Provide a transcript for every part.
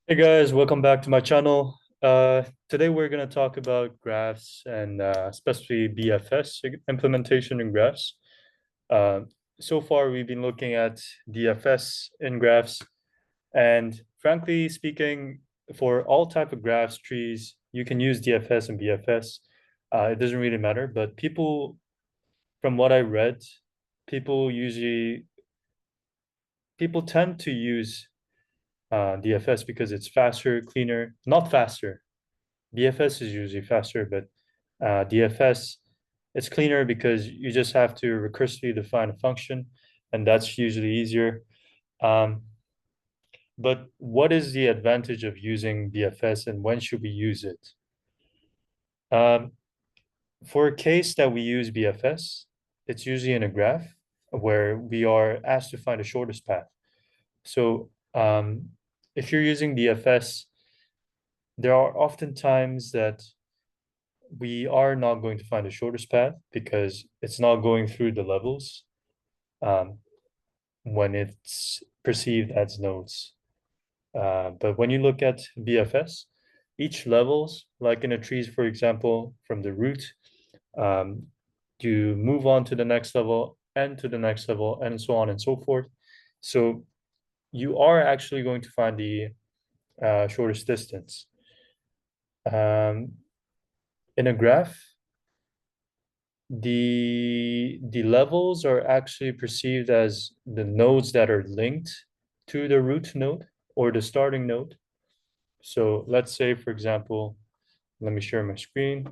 Hey guys, welcome back to my channel. Today we're going to talk about graphs and especially BFS implementation in graphs. Uh, so far, we've been looking at DFS in graphs, and frankly speaking, for all type of graphs, trees, you can use DFS and BFS. It doesn't really matter, but from what I read, people usually people tend to use DFS because it's faster, cleaner, not faster. BFS is usually faster, but DFS it's cleaner because you just have to recursively define a function, and that's usually easier. Um, but what is the advantage of using BFS and when should we use it? Um, for a case that we use BFS, it's usually in a graph where we are asked to find the shortest path. So if you're using BFS, there are often times that we are not going to find the shortest path because it's not going through the levels um, when it's perceived as nodes. But when you look at BFS, each levels, like in a trees, for example, from the root, um, you move on to the next level and to the next level and so on and so forth. So you are actually going to find the shortest distance. Um, in a graph, the levels are actually perceived as the nodes that are linked to the root node or the starting node. So let's say, for example, let me share my screen.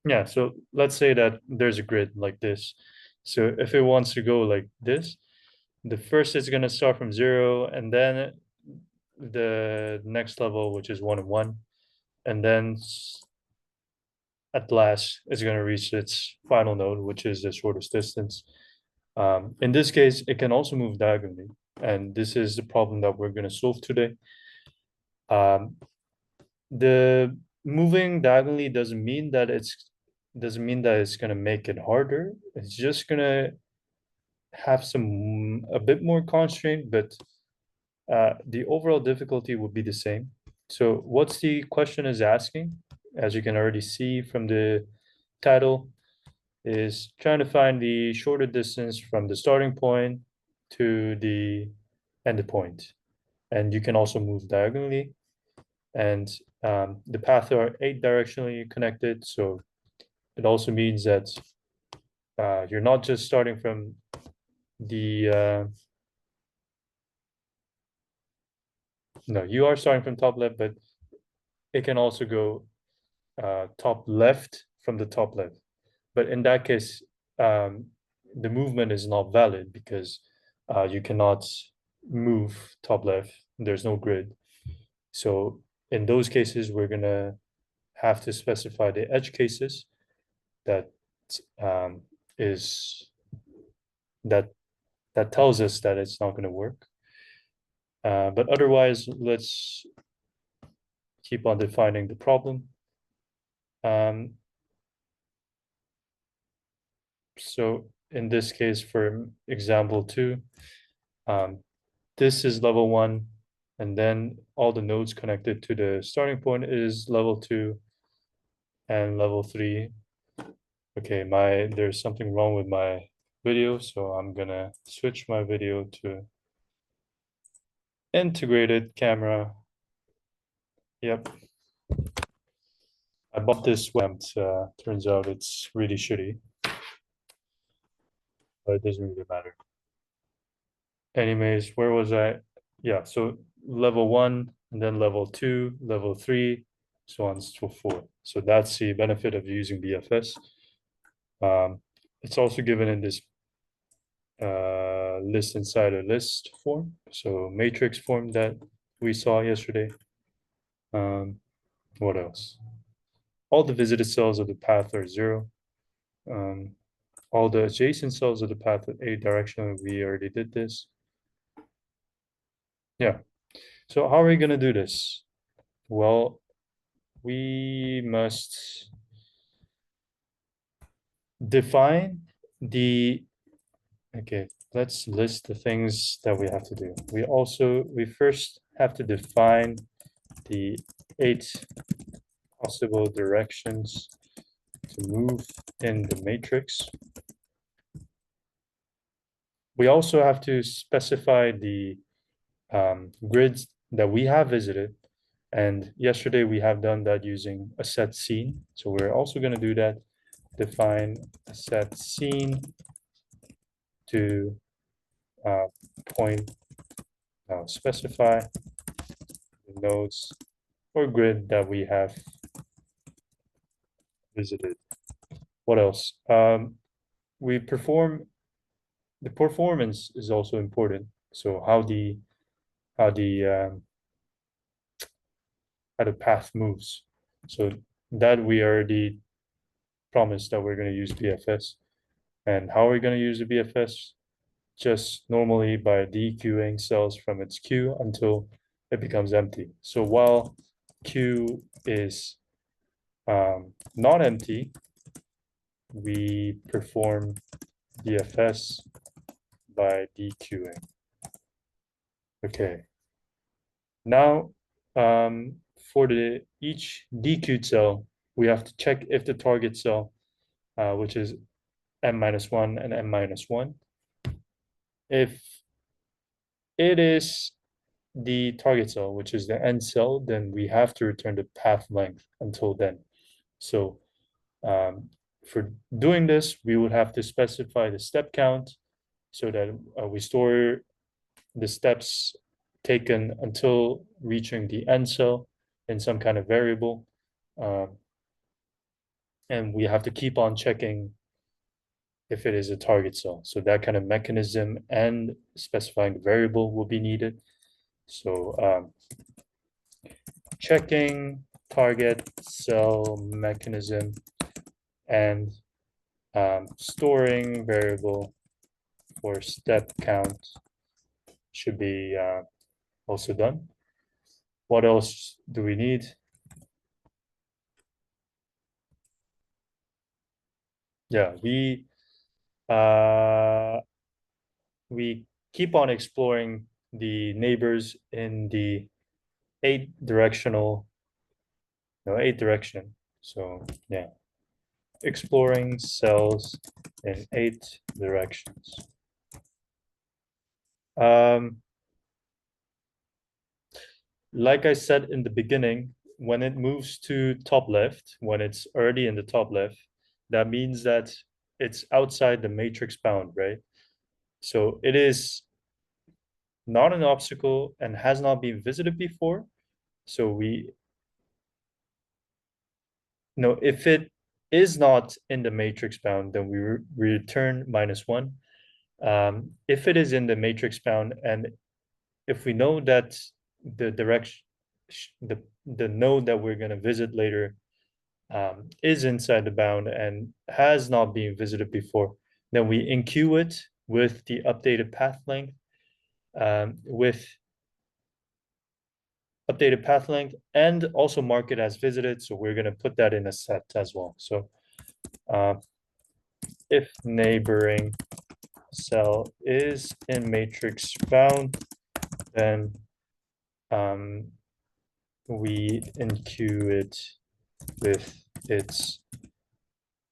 Yeah, so let's say that there's a grid like this. So if it wants to go like this, the first is going to start from 0, and then the next level, which is 1 and 1, and then at last it's going to reach its final node, which is the shortest distance. In this case, it can also move diagonally, and this is the problem that we're going to solve today. Um, the moving diagonally doesn't mean that it's going to make it harder. It's just going to have a bit more constraint, but the overall difficulty will be the same. So what's the question is asking, as you can already see from the title, is trying to find the shorter distance from the starting point to the end point. And you can also move diagonally. And the paths are 8 directionally connected. So it also means that you're not just starting from the, no, you are starting from top left, but it can also go top left from the top left. But in that case, the movement is not valid because you cannot move top left. There's no grid. So in those cases, we're gonna have to specify the edge cases that um, is that that tells us that it's not gonna work. But otherwise, let's keep on defining the problem. Um, so in this case, for example 2, um, this is level 1, and then all the nodes connected to the starting point is level 2 and level 3. Okay, there's something wrong with my video, so I'm gonna switch my video to integrated camera. Yep, I bought this webcam. Turns out it's really shitty, but it doesn't really matter. Anyways, where was I? Yeah, so level 1, and then level 2, level 3, so on and so forth. So that's the benefit of using BFS. It's also given in this list inside a list form, so matrix form that we saw yesterday. What else? All the visited cells of the path are 0. Um, all the adjacent cells of the path at a direction, we already did this. Yeah. So how are we going to do this? Well, we must define the, okay, let's list the things that we have to do. We first have to define the 8 possible directions to move in the matrix. We also have to specify the grids that we have visited. And yesterday we have done that using a set scene. So we're also going to do that, define a set scene to uh, point, specify the nodes or grid that we have visited. What else? We perform, the performance is also important. So how the how the path moves. So that we already promised that we're going to use BFS. And how are we going to use the BFS? Just normally by dequeuing cells from its queue until it becomes empty. So while queue is not empty, we perform BFS by dequeuing. Okay. Now, for the each dequeued cell, we have to check if the target cell, which is m-1 and m-1, if it is the target cell, which is the end cell, then we have to return the path length until then. So for doing this, we would have to specify the step count so that we store the steps taken until reaching the end cell in some kind of variable. And we have to keep on checking if it is a target cell. So that kind of mechanism and specifying the variable will be needed. So checking target cell mechanism and storing variable for step count should be also done. What else do we need? Yeah, uh, we keep on exploring the neighbors in the eight direction. So yeah, exploring cells in 8 directions. Um, like I said in the beginning, when it moves to top left, when it's already in the top left, that means that it's outside the matrix bound, right? So it is not an obstacle and has not been visited before. So we know if it is not in the matrix bound, then we return -1. If it is in the matrix bound, and if we know that the direction, the node that we're going to visit later is inside the bound and has not been visited before, then we enqueue it with the updated path length, with updated path length, and also mark it as visited. So we're going to put that in a set as well. So if neighboring cell is in matrix bound, then we enqueue it with its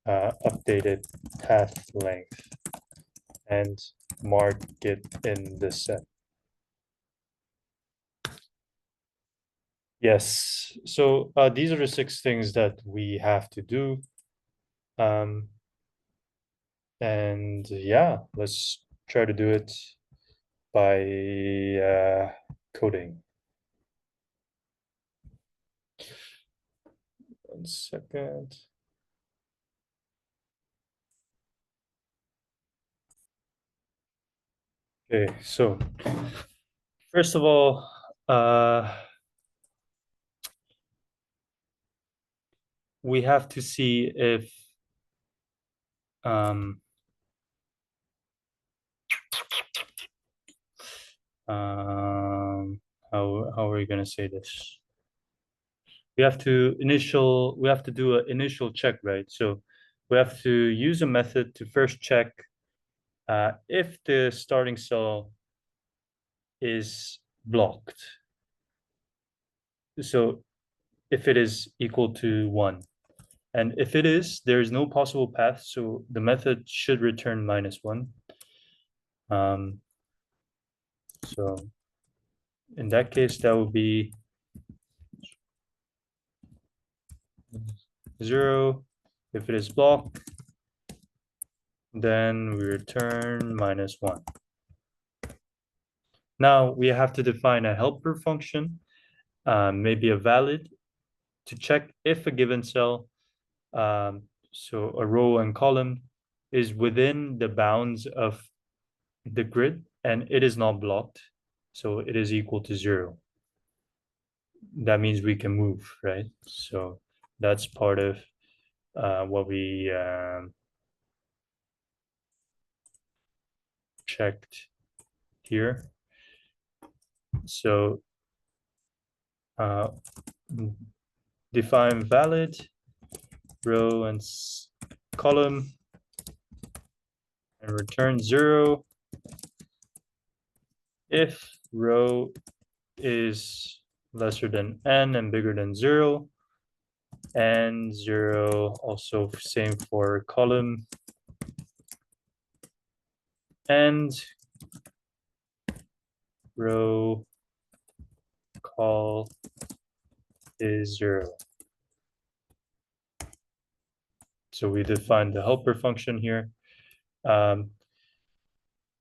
updated path length and mark it in the set. Yes, so these are the 6 things that we have to do. And yeah, let's try to do it by coding. 1 second. Okay, so first of all, we have to see if how are we gonna say this? we have to do an initial check, right? So we have to use a method to first check if the starting cell is blocked. So if it is equal to 1. And if it is, there is no possible path, so the method should return -1. So in that case, that would be 0. If it is blocked, then we return -1. Now we have to define a helper function, maybe a valid, to check if a given cell, so a row and column, is within the bounds of the grid and it is not blocked, so it is equal to 0. That means we can move, right? So that's part of what we checked here. So define valid row and column and return 0 if row is lesser than n and bigger than 0, and 0 also same for column, and row call is 0. So we define the helper function here.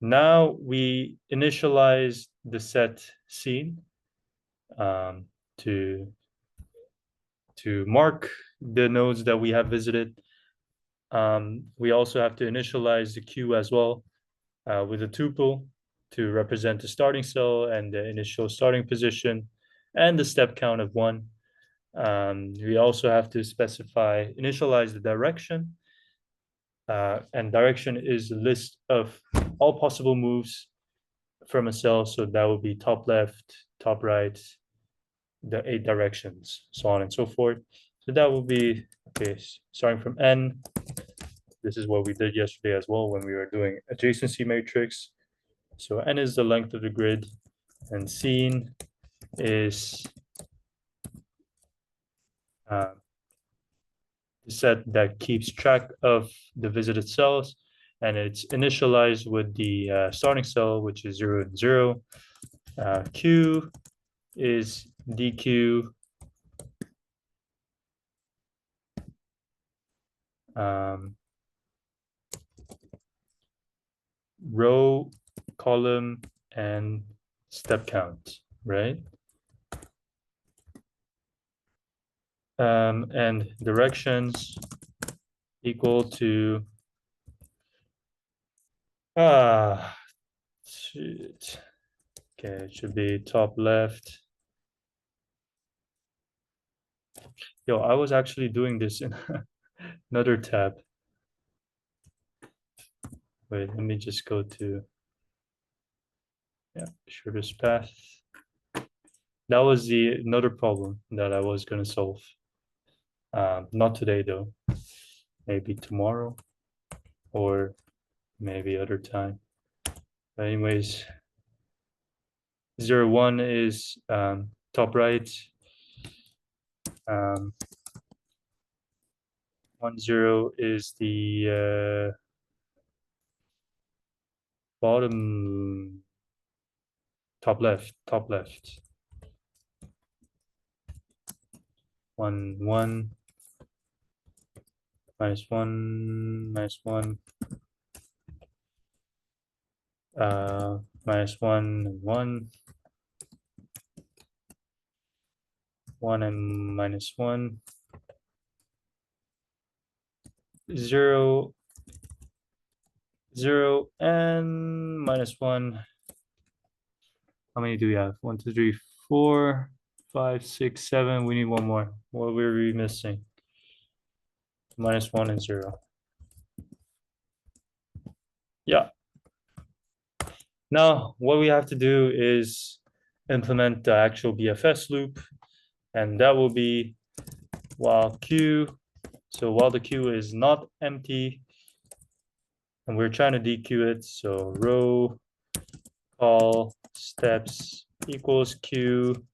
Now we initialize the set scene to mark the nodes that we have visited. We also have to initialize the queue as well with a tuple to represent the starting cell and the initial starting position and the step count of 1. We also have to initialize the direction. And direction is a list of all possible moves from a cell. So that would be top left, top right, the 8 directions, so on and so forth. So that will be, okay, starting from n. This is what we did yesterday as well when we were doing adjacency matrix. So n is the length of the grid, and scene is the set that keeps track of the visited cells, and it's initialized with the starting cell, which is 0 and 0. Q is dq row, column, and step count, right? And directions equal to shit. Okay, it should be top left. Yo, I was actually doing this in another tab. Wait, let me just go to, yeah, shortest path. That was another problem that I was gonna solve. Not today though, maybe tomorrow or maybe other time. But anyways, 0, 1 is top right. 1, 0 is the bottom, top left. 1, 1, -1, -1, -1, 1, 1 and -1, 0, 0 and -1. How many do we have? 1, 2, 3, 4, 5, 6, 7. We need one more. What were we missing? -1 and 0. Yeah. Now, what we have to do is implement the actual BFS loop, and that will be while Q, so while the Q is not empty, and we're trying to dequeue it, so row call steps equals Q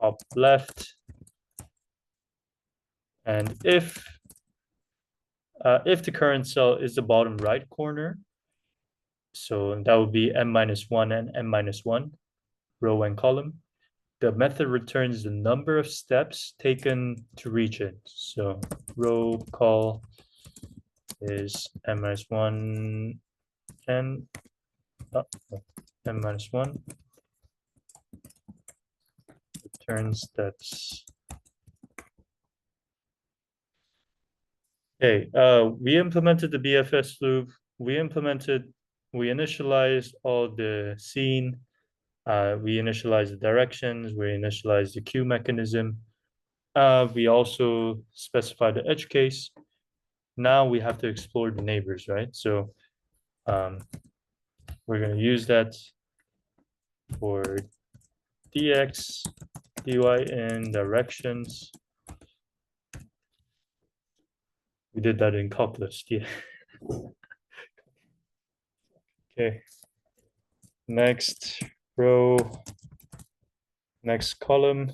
up left, and if the current cell is the bottom right corner, so that would be m-1 and m-1, row and column, the method returns the number of steps taken to reach it. So row call is m-1 and m-1 return steps. Okay, we implemented the BFS loop. We initialized all the scene. We initialized the directions. We initialized the queue mechanism. We also specified the edge case. Now we have to explore the neighbors, right? So we're going to use that for dx, dy in directions. We did that in calculus, yeah. Okay. Next row, next column.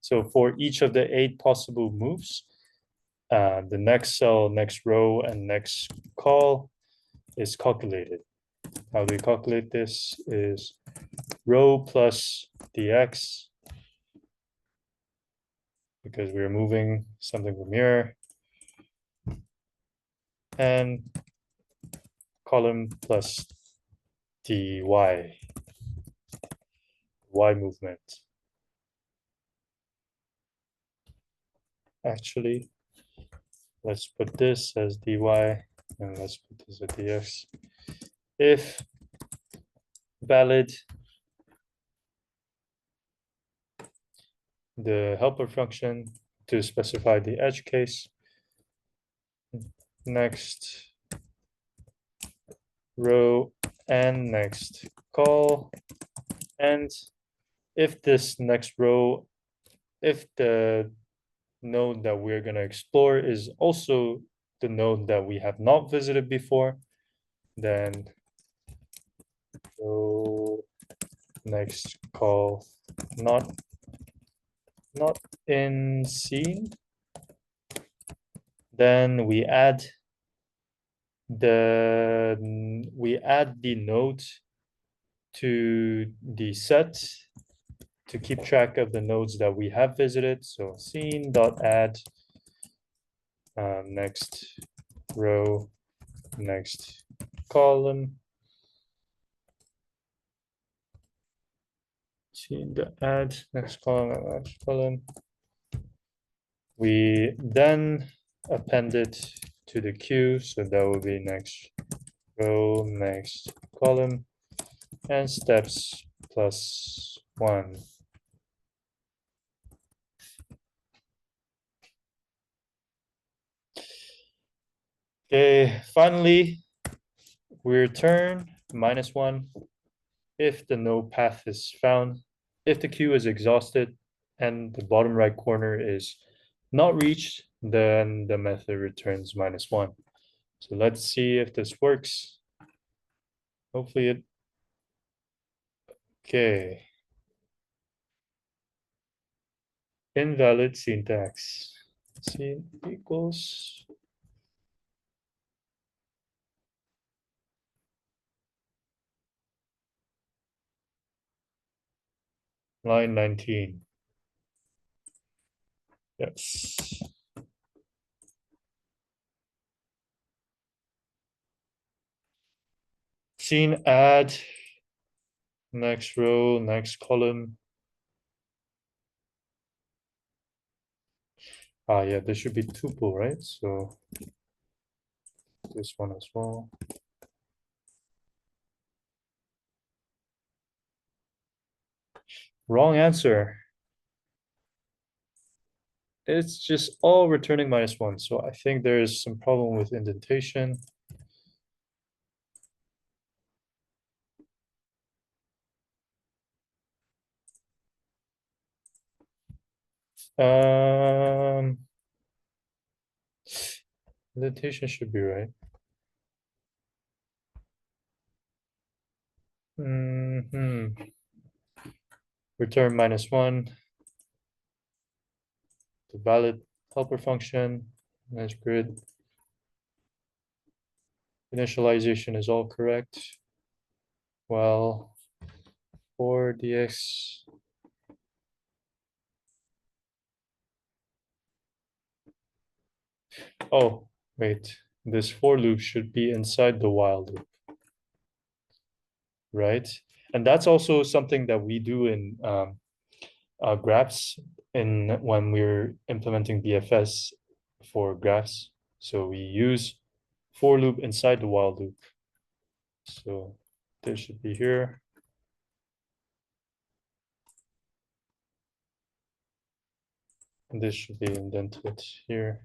So for each of the 8 possible moves, the next cell, next row, and next call is calculated. How do we calculate this is row plus dx, because we're moving something from here, and column plus dy, y movement. Actually, let's put this as dy, and let's put this as dx. If valid, the helper function to specify the edge case. Next row and next call. And if this next row, if the node that we're going to explore is also the node that we have not visited before, then row next call not in scene, then we add the node to the set to keep track of the nodes that we have visited. So scene.add next row, next column. Scene.add next column, next column. We then append it to the queue, so that will be next row, next column, and steps plus 1. Okay, finally, we return -1 if the node path is found, if the queue is exhausted, and the bottom right corner is not reached, then the method returns -1. So let's see if this works. Hopefully it. Okay. Invalid syntax. Scene equals. Line 19. Yes. Scene add. Next row, next column. Yeah, there should be tuple, right? So this one as well. Wrong answer. It's just all returning -1. So I think there is some problem with indentation. Um, Indentation should be right. Return -1, the valid helper function, nice grid. Initialization is all correct. Well, for dx. Oh, wait. This for loop should be inside the while loop, right? And that's also something that we do in graphs in when we're implementing BFS for graphs. So we use for loop inside the while loop. So this should be here. And this should be indented here.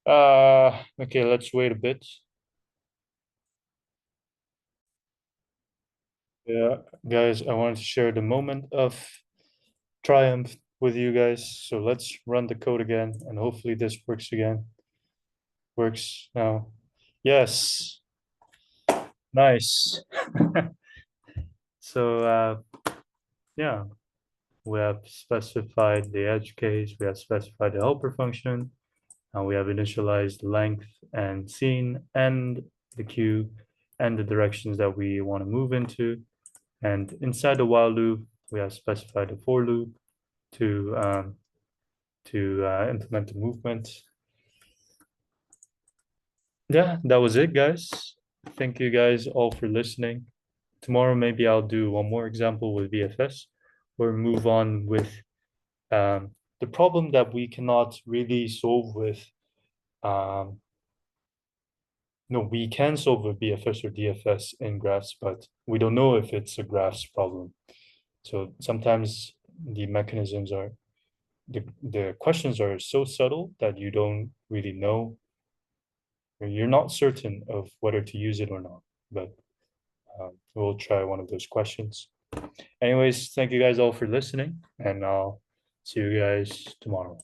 Okay, let's wait a bit. Yeah, guys, I wanted to share the moment of triumph with you guys. So let's run the code again and hopefully this works again. Works now. Yes, nice. So yeah, we have specified the edge case, we have specified the helper function, and we have initialized length and scene and the queue and the directions that we want to move into. And inside the while loop, we have specified a for loop to implement the movement. Yeah, that was it, guys. Thank you guys all for listening. Tomorrow, maybe I'll do one more example with BFS or move on with the problem that we cannot really solve with. No, we can solve with BFS or DFS in graphs, but we don't know if it's a graphs problem. So sometimes the mechanisms are, the questions are so subtle that you don't really know, or you're not certain of whether to use it or not. But we'll try one of those questions. Anyways, thank you guys all for listening, and I'll see you guys tomorrow.